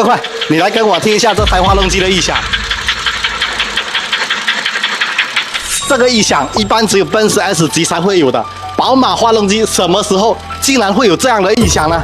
快，你来跟我听一下这台发动机的异响。这个异响一般只有奔驰 S 级才会有的，宝马发动机什么时候竟然会有这样的异响呢？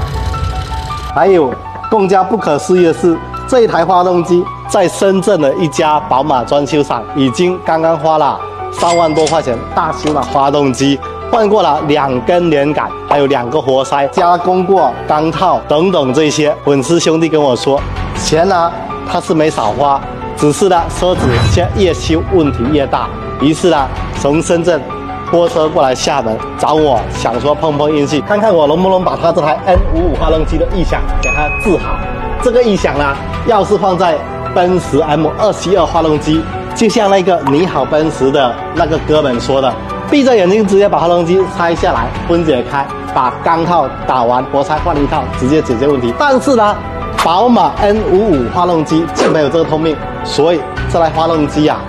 还有更加不可思议的是，这一台发动机在深圳的一家宝马专修厂已经刚刚花了3万多块钱大修了发动机，换过了2根连杆，还有2个活塞，加工过钢套等等这些。粉丝兄弟跟我说，钱呢他是没少花，只是呢车子现在越修问题越大，于是呢从深圳拖车过来厦门找我，想说碰碰运气，看看我能不能把他这台 N55发动机的异响给它治好。这个异响呢，要是放在奔驰 M272发动机，就像那个你好奔驰的那个哥们说的，闭着眼睛直接把发动机拆下来分解开，把钢套打完，活塞换一套，直接解决问题。但是呢，宝马 N55发动机就没有这个通病，所以这台发动机啊，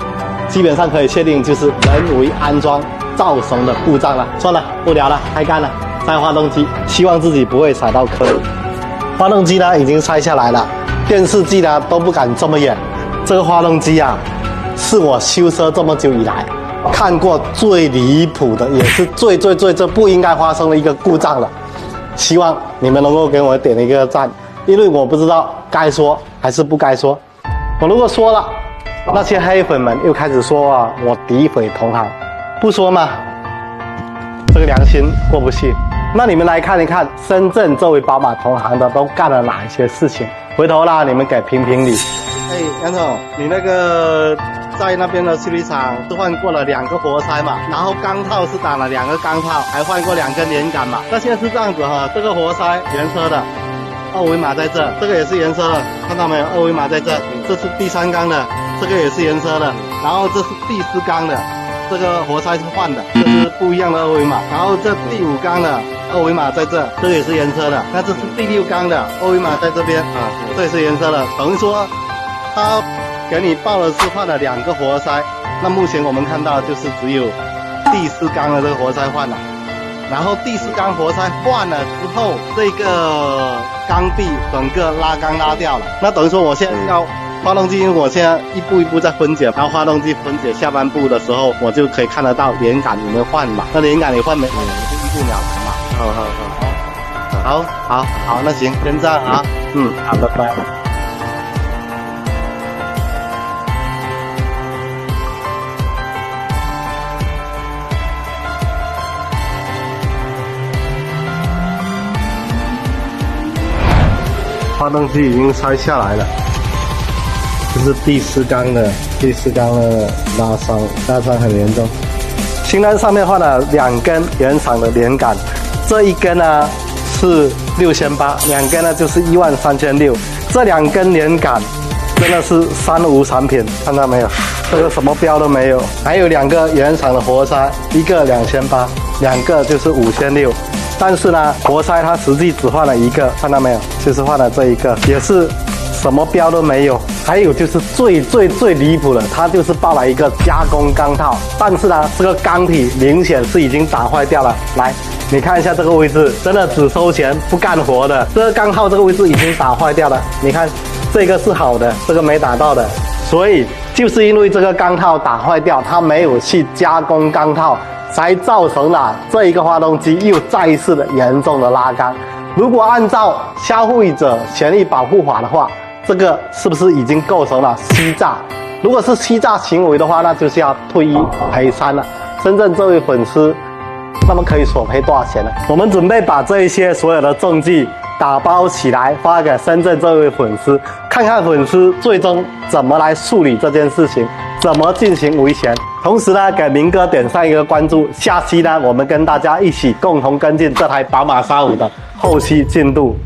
基本上可以确定就是人为安装造成的故障了。算了，不聊了，开干了。拆发动机，希望自己不会踩到坑。发动机呢已经拆下来了，电视机呢都不敢这么远。这个发动机啊，是我修车这么久以来看过最离谱的，也是最不应该发生的一个故障了。希望你们能够给我点一个赞，因为我不知道该说还是不该说。我如果说了，那些黑粉们又开始说啊，我诋毁同行，不说嘛，这个良心过不去。那你们来看一看，深圳作为宝马同行的都干了哪一些事情？回头啦，你们给评评理。哎，杨总，你那个在那边的修理厂是换过了2个活塞嘛，然后钢套是打了2个钢套，还换过2根连杆嘛。那现在是这样子哈，这个活塞原车的，2维码在这，这个也是原车的，看到没有？2维码在这，这是第3缸的，这个也是原车的，然后这是第4缸的，这个活塞是换的，这是不一样的2维码。然后这第5缸的2维码在这，这个也是原车的。那这是第6缸的2维码在这边啊，这也是原车的。等于说，他给你报的是换了2个活塞。那目前我们看到就是只有第4缸的这个活塞换了，然后第4缸活塞换了之后，这个缸壁整个拉缸拉掉了。那等于说我现在要发动机，因为我现在一步一步在分解，然后发动机分解下半部的时候，我就可以看得到连杆有没有换嘛。那连杆你换没？就1步秒来嘛。好，那行，先这样啊。好，拜拜。发动机已经拆下来了，这是第4缸的拉伤很严重。新单上面换了2根原厂的连杆，这一根呢是6800，2根呢就是13600。这2根连杆真的是三无产品，看到没有？这个什么标都没有。还有2个原厂的活塞，一个2800，2个就是5600。但是呢，活塞它实际只换了1个，看到没有？就是换了这一个，也是什么标都没有。还有就是最离谱的，它就是报了一个加工钢套，但是呢，这个钢体明显是已经打坏掉了。来，你看一下这个位置，真的只收钱不干活的。这个钢套这个位置已经打坏掉了，你看这个是好的，这个没打到的，所以就是因为这个钢套打坏掉，它没有去加工钢套，才造成了这一个发动机又再一次的严重的拉缸。如果按照消费者权益保护法的话，这个是不是已经构成了欺诈？如果是欺诈行为的话，那就是要退一赔3了。深圳这位粉丝，那么可以索赔多少钱呢？我们准备把这一些所有的证据打包起来，发给深圳这位粉丝，看看粉丝最终怎么来处理这件事情，怎么进行维权。同时呢，给明哥点上一个关注，下期呢，我们跟大家一起共同跟进这台宝马35的后期进度。